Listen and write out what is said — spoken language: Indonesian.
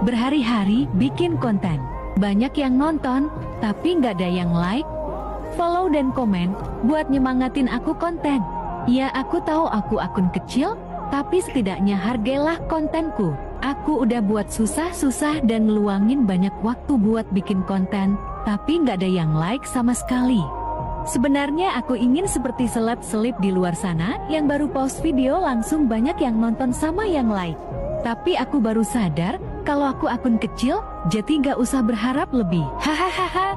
Berhari-hari bikin konten. Banyak yang nonton, tapi nggak ada yang like, follow dan komen, buat nyemangatin aku konten. Ya aku tahu aku akun kecil, tapi setidaknya hargailah kontenku. Aku udah buat susah-susah dan ngeluangin banyak waktu buat bikin konten, tapi nggak ada yang like sama sekali. Sebenarnya aku ingin seperti seleb-seleb di luar sana, yang baru post video langsung banyak yang nonton sama yang like. Tapi aku baru sadar, kalau aku akun kecil, jadi nggak usah berharap lebih. Hahaha.